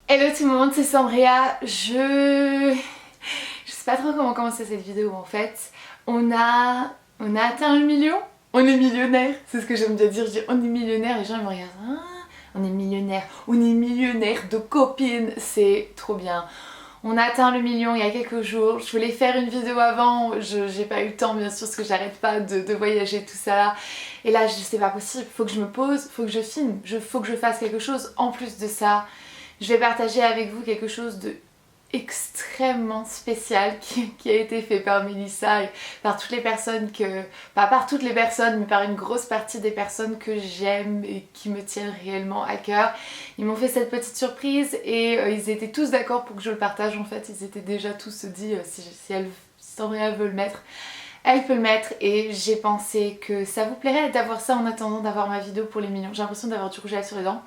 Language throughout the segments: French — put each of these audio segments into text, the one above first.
Hello tout le monde, c'est Sandrea. Je sais pas trop comment commencer cette vidéo en fait. On a atteint le million. On est millionnaire, c'est ce que j'aime bien dire. Je dis on est millionnaire, les gens ils me regardent. Ah, on est millionnaire de copines, c'est trop bien. On a atteint le million il y a quelques jours. Je voulais faire une vidéo avant, j'ai pas eu le temps bien sûr parce que j'arrête pas de voyager tout ça. Et là c'est pas possible, faut que je me pose, faut que je filme, faut que je fasse quelque chose en plus de ça. Je vais partager avec vous quelque chose de extrêmement spécial qui a été fait par Mélissa et par toutes les personnes pas par toutes les personnes mais par une grosse partie des personnes que j'aime et qui me tiennent réellement à cœur. Ils m'ont fait cette petite surprise et ils étaient tous d'accord pour que je le partage en fait. Ils étaient déjà tous dit si Sandrea veut le mettre, elle peut le mettre et j'ai pensé que ça vous plairait d'avoir ça en attendant d'avoir ma vidéo pour les millions. J'ai l'impression d'avoir du rouge à lèvres sur les dents.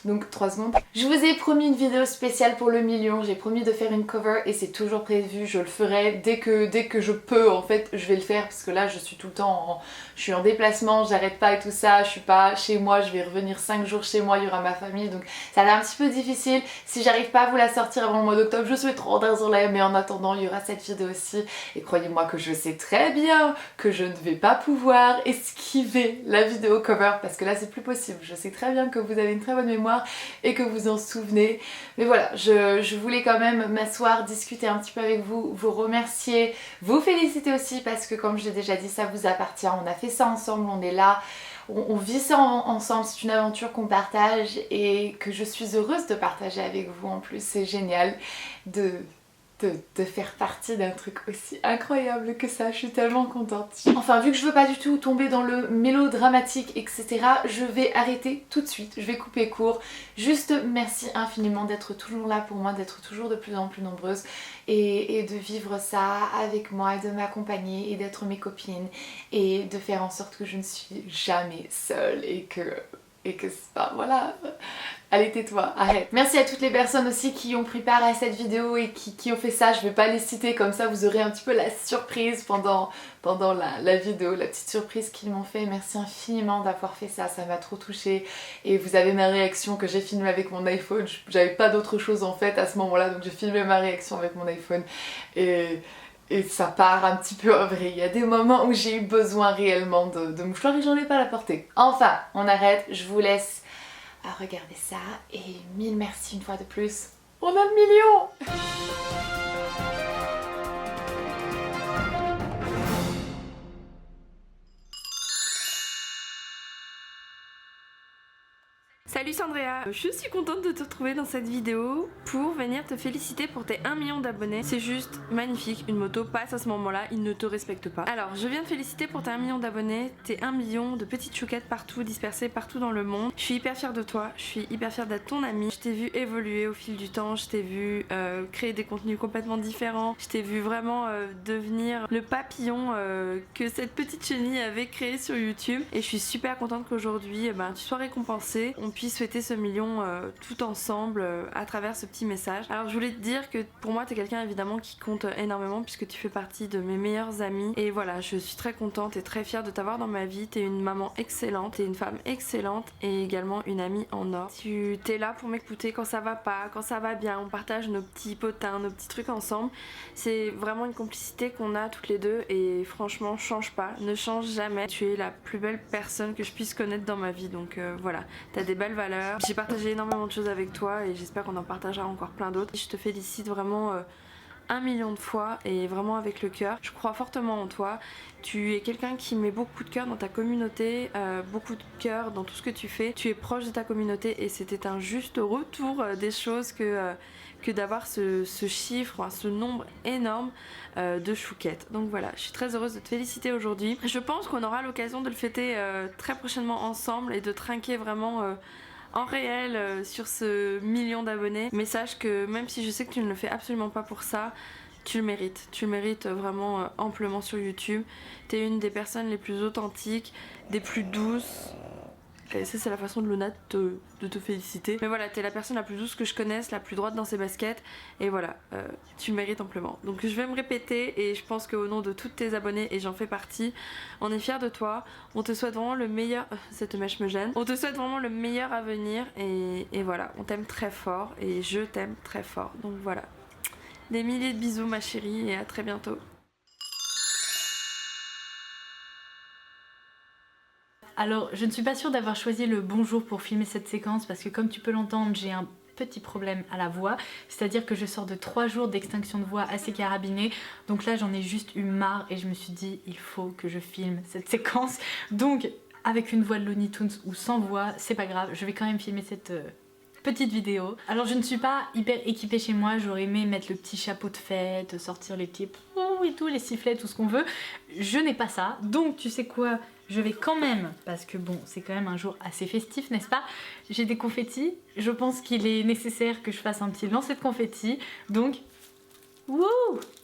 Donc 3 secondes. Je vous ai promis une vidéo spéciale pour le million, j'ai promis de faire une cover et c'est toujours prévu, je le ferai dès que je peux en fait, je vais le faire parce que là je suis tout le temps je suis en déplacement, j'arrête pas et tout ça, je suis pas chez moi, je vais revenir 5 jours chez moi, il y aura ma famille donc ça va être un petit peu difficile. Si j'arrive pas à vous la sortir avant le mois d'octobre, je suis trop désolée mais en attendant il y aura cette vidéo aussi et croyez-moi que je sais très bien que je ne vais pas pouvoir esquiver la vidéo cover parce que là c'est plus possible. Je sais très bien que vous avez une très bonne mémoire et que vous en souvenez. Mais voilà, je voulais quand même m'asseoir, discuter un petit peu avec vous, vous remercier, vous féliciter aussi parce que comme je l'ai déjà dit, ça vous appartient. On a fait ça ensemble, on est là, on vit ça ensemble, c'est une aventure qu'on partage et que je suis heureuse de partager avec vous en plus. C'est génial de faire partie d'un truc aussi incroyable que ça, je suis tellement contente. Enfin, vu que je veux pas du tout tomber dans le mélodramatique, etc., je vais arrêter tout de suite, je vais couper court. Juste merci infiniment d'être toujours là pour moi, d'être toujours de plus en plus nombreuses et de vivre ça avec moi, et de m'accompagner et d'être mes copines et de faire en sorte que je ne suis jamais seule et que voilà. Allez tais-toi, arrête. Merci à toutes les personnes aussi qui ont pris part à cette vidéo et qui ont fait ça. Je vais pas les citer comme ça, vous aurez un petit peu la surprise pendant la vidéo, la petite surprise qu'ils m'ont fait. Merci infiniment d'avoir fait ça, ça m'a trop touchée. Et vous avez ma réaction que j'ai filmée avec mon iPhone. J'avais pas d'autre chose en fait à ce moment-là, donc j'ai filmé ma réaction avec mon iPhone. Et ça part un petit peu en vrai. Il y a des moments où j'ai eu besoin réellement de mouchoirs et j'en ai pas à la portée. Enfin, on arrête, je vous laisse à regarder ça et mille merci une fois de plus. On a le million! Salut Sandrea, je suis contente de te retrouver dans cette vidéo pour venir te féliciter pour tes 1 million d'abonnés. C'est juste magnifique, une moto passe à ce moment-là, il ne te respecte pas. Alors je viens te féliciter pour tes 1 million d'abonnés, tes 1 million de petites chouquettes partout, dispersées partout dans le monde. Je suis hyper fière de toi, je suis hyper fière d'être ton amie. Je t'ai vu évoluer au fil du temps, je t'ai vu créer des contenus complètement différents, je t'ai vu vraiment devenir le papillon que cette petite chenille avait créé sur YouTube. Et je suis super contente qu'aujourd'hui tu sois récompensée, on puisse souhaiter ce million tout ensemble à travers ce petit message. Alors je voulais te dire que pour moi t'es quelqu'un évidemment qui compte énormément puisque tu fais partie de mes meilleures amies et voilà, je suis très contente et très fière de t'avoir dans ma vie. T'es une maman excellente, t'es une femme excellente et également une amie en or. Tu t'es là pour m'écouter quand ça va pas, quand ça va bien, on partage nos petits potins, nos petits trucs ensemble. C'est vraiment une complicité qu'on a toutes les deux et franchement change pas, ne change jamais. Tu es la plus belle personne que je puisse connaître dans ma vie donc voilà, t'as des belles valeurs. J'ai partagé énormément de choses avec toi et j'espère qu'on en partagera encore plein d'autres. Je te félicite vraiment 1 million de fois et vraiment avec le cœur. Je crois fortement en toi. Tu es quelqu'un qui met beaucoup de cœur dans ta communauté, beaucoup de cœur dans tout ce que tu fais. Tu es proche de ta communauté et c'était un juste retour des choses que d'avoir ce chiffre, ce nombre énorme de chouquettes. Donc voilà, je suis très heureuse de te féliciter aujourd'hui. Je pense qu'on aura l'occasion de le fêter très prochainement ensemble et de trinquer vraiment en réel sur ce million d'abonnés. Mais sache que même si je sais que tu ne le fais absolument pas pour ça, tu le mérites vraiment amplement sur YouTube. T'es une des personnes les plus authentiques, des plus douces, Et ça c'est la façon de Luna de te féliciter. Mais voilà, t'es la personne la plus douce que je connaisse, la plus droite dans ses baskets. Et voilà, tu mérites amplement. Donc je vais me répéter et je pense qu'au nom de tous tes abonnés, et j'en fais partie, on est fiers de toi. On te souhaite vraiment le meilleur... Cette mèche me gêne. On te souhaite vraiment le meilleur à venir. Et voilà, on t'aime très fort et je t'aime très fort. Donc voilà. Des milliers de bisous ma chérie et à très bientôt. Alors, je ne suis pas sûre d'avoir choisi le bon jour pour filmer cette séquence parce que comme tu peux l'entendre, j'ai un petit problème à la voix, c'est-à-dire que je sors de 3 jours d'extinction de voix assez carabinée, donc là j'en ai juste eu marre et je me suis dit il faut que je filme cette séquence, donc avec une voix de Looney Tunes ou sans voix, c'est pas grave, je vais quand même filmer cette petite vidéo. Alors je ne suis pas hyper équipée chez moi, j'aurais aimé mettre le petit chapeau de fête, sortir les petits et tout, les sifflets, tout ce qu'on veut. Je n'ai pas ça, donc tu sais quoi, je vais quand même, parce que bon, c'est quand même un jour assez festif, n'est-ce pas? J'ai des confettis, je pense qu'il est nécessaire que je fasse un petit lancer de confettis, donc wouh!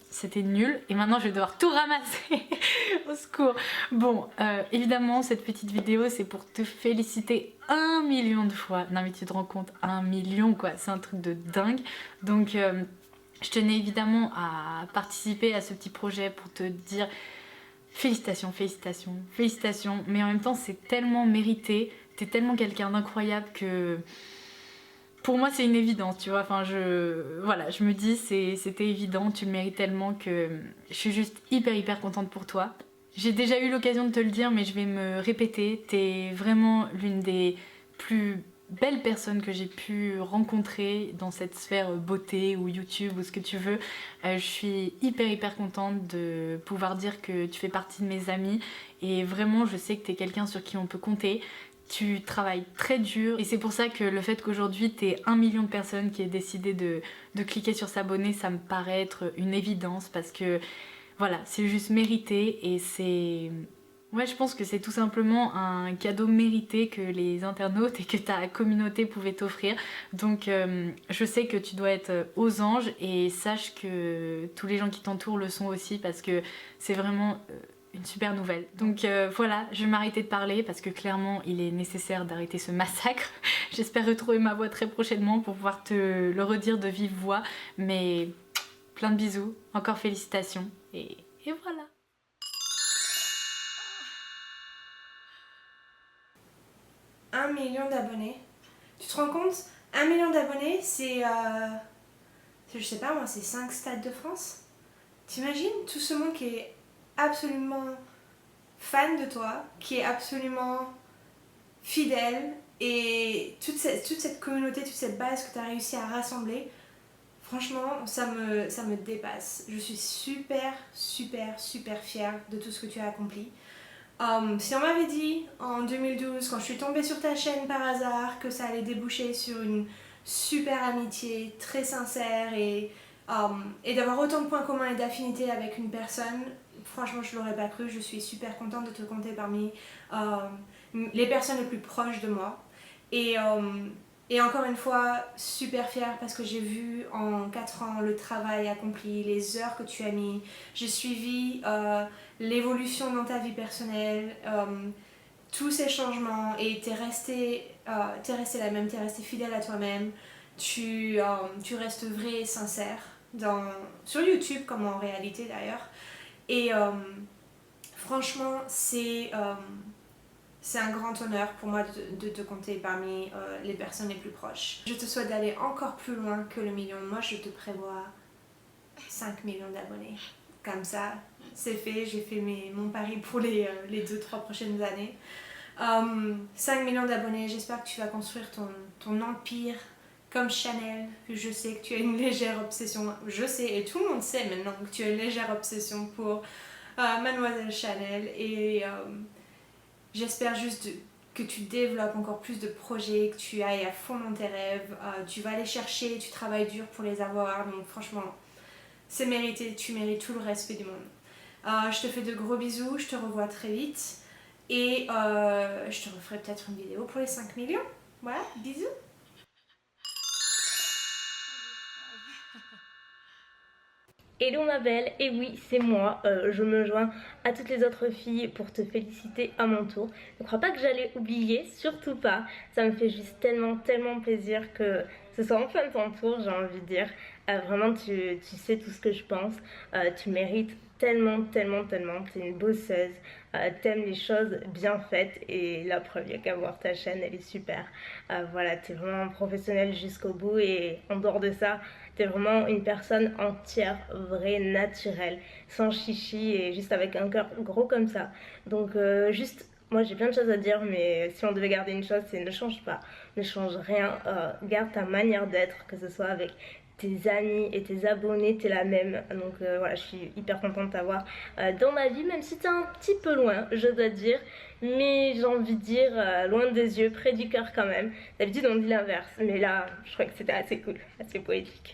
C'était nul et maintenant je vais devoir tout ramasser. Au secours. Bon, évidemment cette petite vidéo c'est pour te féliciter 1 million de fois. Non mais tu te rends compte, 1 million quoi, c'est un truc de dingue. Donc je tenais évidemment à participer à ce petit projet pour te dire félicitations, félicitations, félicitations. Mais en même temps c'est tellement mérité, t'es tellement quelqu'un d'incroyable que... Pour moi c'est une évidence, tu vois, enfin voilà, je me dis c'était évident, tu le mérites tellement que je suis juste hyper contente pour toi. J'ai déjà eu l'occasion de te le dire mais je vais me répéter, t'es vraiment l'une des plus belles personnes que j'ai pu rencontrer dans cette sphère beauté ou YouTube ou ce que tu veux. Je suis hyper contente de pouvoir dire que tu fais partie de mes amis et vraiment je sais que t'es quelqu'un sur qui on peut compter. Tu travailles très dur et c'est pour ça que le fait qu'aujourd'hui t'aies 1 million de personnes qui aient décidé de cliquer sur s'abonner, ça me paraît être une évidence parce que voilà, c'est juste mérité et c'est... Ouais, je pense que c'est tout simplement un cadeau mérité que les internautes et que ta communauté pouvaient t'offrir. Donc je sais que tu dois être aux anges et sache que tous les gens qui t'entourent le sont aussi parce que c'est vraiment... une super nouvelle. Donc voilà, je vais m'arrêter de parler parce que clairement il est nécessaire d'arrêter ce massacre. J'espère retrouver ma voix très prochainement pour pouvoir te le redire de vive voix. Mais plein de bisous, encore félicitations et voilà. Un million d'abonnés. Tu te rends compte? 1 million d'abonnés, c'est... je sais pas moi, c'est 5 stades de France. T'imagines tout ce monde qui est absolument fan de toi, qui est absolument fidèle et toute cette communauté, toute cette base que tu as réussi à rassembler, franchement ça me dépasse. Je suis super fière de tout ce que tu as accompli. Si on m'avait dit en 2012 quand je suis tombée sur ta chaîne par hasard que ça allait déboucher sur une super amitié très sincère et d'avoir autant de points communs et d'affinités avec une personne, franchement je l'aurais pas cru. Je suis super contente de te compter parmi les personnes les plus proches de moi et encore une fois super fière parce que j'ai vu en 4 ans le travail accompli, les heures que tu as mis, j'ai suivi l'évolution dans ta vie personnelle, tous ces changements et t'es restée la même, t'es restée fidèle à toi-même, tu restes vrai et sincère sur YouTube comme en réalité d'ailleurs et franchement c'est un grand honneur pour moi de te compter parmi les personnes les plus proches. Je te souhaite d'aller encore plus loin que le million. Moi je te prévois 5 millions d'abonnés. Comme ça, c'est fait, j'ai fait mon pari pour les 2-3 prochaines années. 5 millions d'abonnés, j'espère que tu vas construire ton empire comme Chanel, que je sais que tu as une légère obsession, je sais et tout le monde sait maintenant que tu as une légère obsession pour Mademoiselle Chanel et j'espère juste que tu développes encore plus de projets, que tu ailles à fond dans tes rêves, tu vas les chercher, tu travailles dur pour les avoir, donc franchement c'est mérité, tu mérites tout le respect du monde. Je te fais de gros bisous, je te revois très vite et je te referai peut-être une vidéo pour les 5 millions. Voilà, bisous. Hello ma belle, et oui c'est moi, je me joins à toutes les autres filles pour te féliciter à mon tour. Ne crois pas que j'allais oublier, surtout pas, ça me fait juste tellement plaisir que ce soit enfin ton tour, j'ai envie de dire. Vraiment tu sais tout ce que je pense, tu mérites tellement, t'es une bosseuse, t'aimes les choses bien faites et la preuve, il y a qu'à voir ta chaîne, elle est super. Voilà, t'es vraiment professionnelle jusqu'au bout et en dehors de ça, t'es vraiment une personne entière, vraie, naturelle, sans chichi et juste avec un cœur gros comme ça. Donc juste, moi j'ai plein de choses à dire, mais si on devait garder une chose, c'est ne change pas, ne change rien, garde ta manière d'être, que ce soit avec tes amis et tes abonnés, t'es la même. Donc voilà, je suis hyper contente de t'avoir dans ma vie, même si t'es un petit peu loin, je dois dire. Mais j'ai envie de dire loin des yeux, près du cœur quand même. D'habitude on dit l'inverse, mais là je crois que c'était assez cool, assez poétique.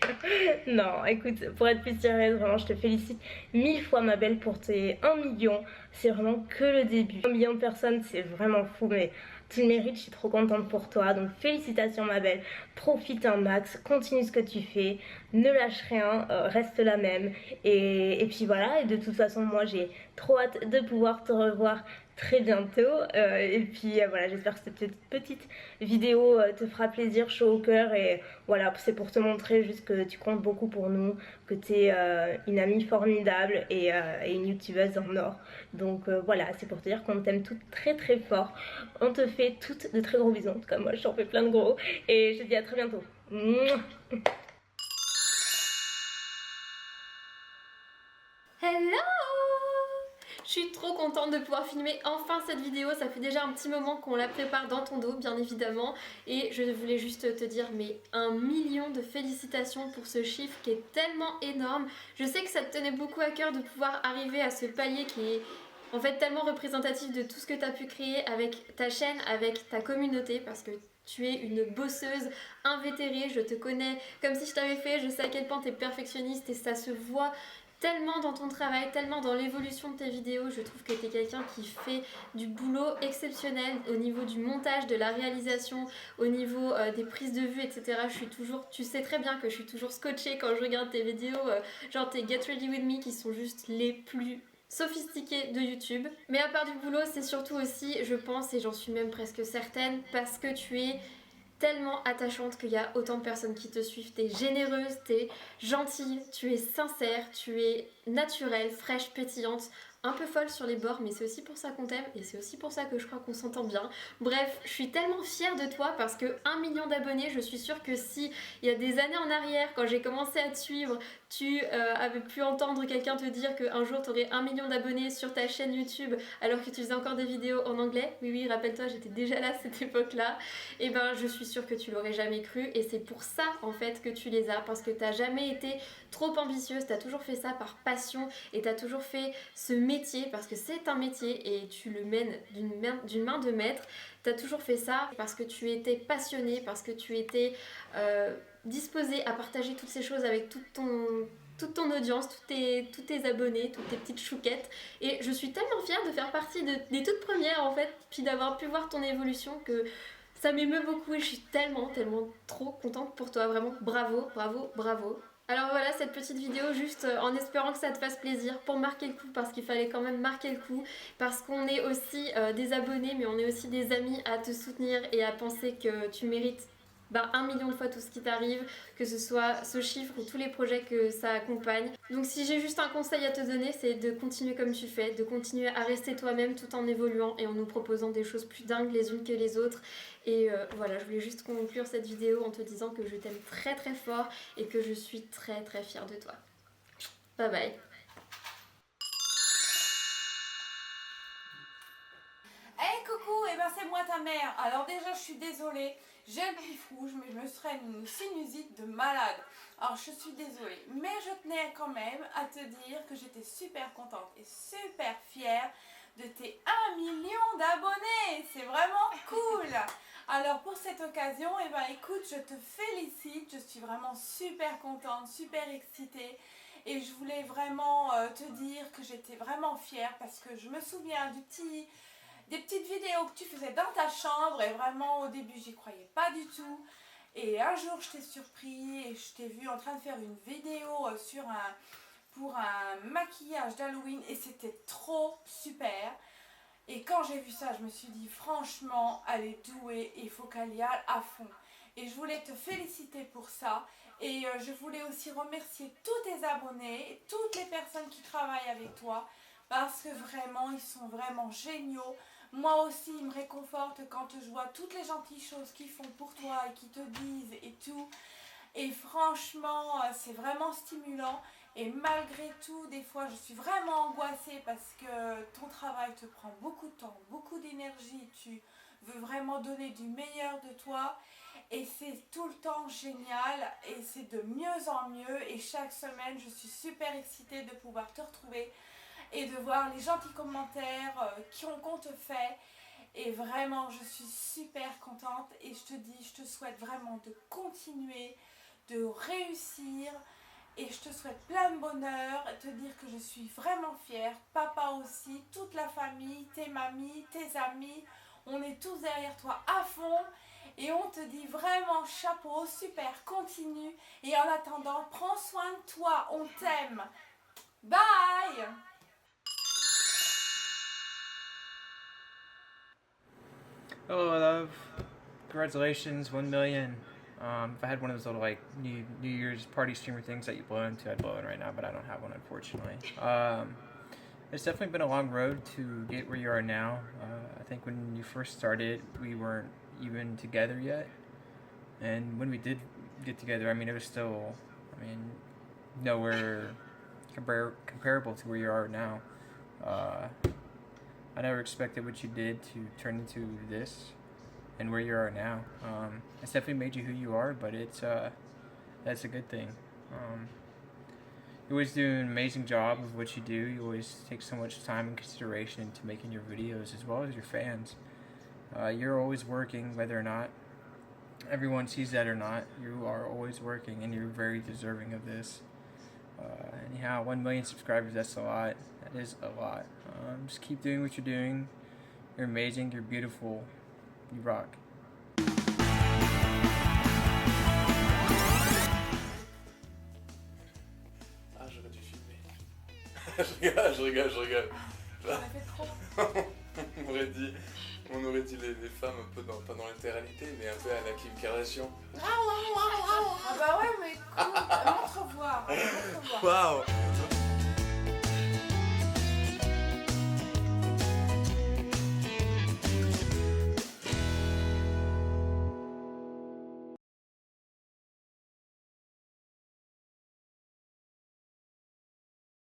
Non, écoute, pour être plus sérieuse, vraiment je te félicite 1000 fois ma belle pour tes 1 million. C'est vraiment que le début. 1 million de personnes, c'est vraiment fou, mais tu le mérites, je suis trop contente pour toi. Donc félicitations ma belle, profite un max, continue ce que tu fais, ne lâche rien, reste la même. Et puis voilà, et de toute façon moi j'ai trop hâte de pouvoir te revoir très bientôt. Et puis voilà, j'espère que cette petite vidéo te fera plaisir, chaud au cœur. Et voilà, c'est pour te montrer juste que tu comptes beaucoup pour nous, que tu es une amie formidable et une youtubeuse en or. Donc voilà, c'est pour te dire qu'on t'aime toutes très fort. On te fait toutes de très gros bisous, en tout cas moi j'en fais plein de gros. Et je te dis à très bientôt. Mouah. Hello! Je suis trop contente de pouvoir filmer enfin cette vidéo, ça fait déjà un petit moment qu'on la prépare dans ton dos bien évidemment et je voulais juste te dire mais 1 million de félicitations pour ce chiffre qui est tellement énorme. Je sais que ça te tenait beaucoup à cœur de pouvoir arriver à ce palier qui est en fait tellement représentatif de tout ce que tu as pu créer avec ta chaîne, avec ta communauté parce que tu es une bosseuse invétérée, je te connais comme si je t'avais fait, je sais à quel point tu es perfectionniste et ça se voit tellement dans ton travail, tellement dans l'évolution de tes vidéos. Je trouve que tu es quelqu'un qui fait du boulot exceptionnel au niveau du montage, de la réalisation, au niveau des prises de vue, etc. Je suis toujours, tu sais très bien que je suis toujours scotchée quand je regarde tes vidéos, genre tes Get Ready With Me qui sont juste les plus sophistiquées de YouTube. Mais à part du boulot, c'est surtout aussi, je pense, et j'en suis même presque certaine, parce que tu es tellement attachante qu'il y a autant de personnes qui te suivent. T'es généreuse, t'es gentille, tu es sincère, tu es naturelle, fraîche, pétillante, un peu folle sur les bords, mais c'est aussi pour ça qu'on t'aime et c'est aussi pour ça que je crois qu'on s'entend bien. Bref, je suis tellement fière de toi parce que 1 million d'abonnés, je suis sûre que si il y a des années en arrière, quand j'ai commencé à te suivre, tu avais pu entendre quelqu'un te dire qu'un jour tu aurais 1 million d'abonnés sur ta chaîne YouTube alors que tu faisais encore des vidéos en anglais, oui, rappelle-toi, j'étais déjà là à cette époque-là, et ben je suis sûre que tu l'aurais jamais cru et c'est pour ça en fait que tu les as, parce que t'as jamais été trop ambitieuse, t'as toujours fait ça par passion et t'as toujours fait ce métier parce que c'est un métier et tu le mènes d'une main de maître. T'as toujours fait ça parce que tu étais passionnée, parce que tu étais disposée à partager toutes ces choses avec toute ton audience, tous tes abonnés, toutes tes petites chouquettes. Et je suis tellement fière de faire partie des toutes premières en fait, puis d'avoir pu voir ton évolution que ça m'émeut beaucoup et je suis tellement trop contente pour toi. Vraiment bravo. Alors voilà, cette petite vidéo juste en espérant que ça te fasse plaisir pour marquer le coup, parce qu'il fallait quand même marquer le coup, parce qu'on est aussi des abonnés mais on est aussi des amis à te soutenir et à penser que tu mérites 1 million de fois tout ce qui t'arrive, que ce soit ce chiffre ou tous les projets que ça accompagne. Donc si j'ai juste un conseil à te donner, c'est de continuer comme tu fais, de continuer à rester toi-même tout en évoluant et en nous proposant des choses plus dingues les unes que les autres. Et voilà, je voulais juste conclure cette vidéo en te disant que je t'aime très fort et que je suis très fière de toi. Bye bye. Hey coucou, et ben c'est moi ta mère. Alors déjà je suis désolée, j'ai le pif rouge mais je me serais une sinusite de malade. Alors je suis désolée, mais je tenais quand même à te dire que j'étais super contente et super fière de tes 1 million d'abonnés. C'est vraiment cool. Alors pour cette occasion, et ben écoute, je te félicite, je suis vraiment super contente, super excitée. Et je voulais vraiment te dire que j'étais vraiment fière parce que je me souviens des petites vidéos que tu faisais dans ta chambre et vraiment au début j'y croyais pas du tout. Et un jour je t'ai surpris et je t'ai vu en train de faire une vidéo sur pour un maquillage d'Halloween et c'était trop super. Et quand j'ai vu ça, je me suis dit franchement, elle est douée et il faut qu'elle y aille à fond. Et je voulais te féliciter pour ça. Et je voulais aussi remercier tous tes abonnés, toutes les personnes qui travaillent avec toi. Parce que vraiment, ils sont vraiment géniaux. Moi aussi, ils me réconfortent quand je vois toutes les gentilles choses qu'ils font pour toi et qu'ils te disent et tout. Et franchement, c'est vraiment stimulant. Et malgré tout, des fois, je suis vraiment angoissée parce que ton travail te prend beaucoup de temps, beaucoup d'énergie. Tu veux vraiment donner du meilleur de toi. Et c'est tout le temps génial. Et c'est de mieux en mieux. Et chaque semaine, je suis super excitée de pouvoir te retrouver et de voir les gentils commentaires qu'on te fait. Et vraiment, je suis super contente. Et je te dis, je te souhaite vraiment de continuer, de réussir. Et je te souhaite plein de bonheur, et te dire que je suis vraiment fière, papa aussi, toute la famille, tes mamies, tes amis, on est tous derrière toi à fond et on te dit vraiment chapeau, super, continue et en attendant, prends soin de toi, on t'aime. Bye! Hello, my love. Congratulations, 1 million. If I had one of those little like New Year's party streamer things that you blow into, I'd blow in right now, but I don't have one, unfortunately. It's definitely been a long road to get where you are now. I think when you first started, we weren't even together yet, and when we did get together, I mean, it was still, I mean, nowhere comparable to where you are now. I never expected what you did to turn into this and where you are now. It's definitely made you who you are, but it's that's a good thing. You always do an amazing job of what you do. You always take so much time and consideration into making your videos as well as your fans. You're always working, whether or not everyone sees that or not. You are always working, and you're very deserving of this. Anyhow, 1 million subscribers, that's a lot. That is a lot. Just keep doing what you're doing. You're amazing, you're beautiful, you rock. Ah, j'aurais dû filmer. je rigole. On aurait dit les femmes un peu pas dans l'intégralité, mais un peu à la Kim Kardashian. Ah bah ouais, mais écoute, montre-voir. Waouh!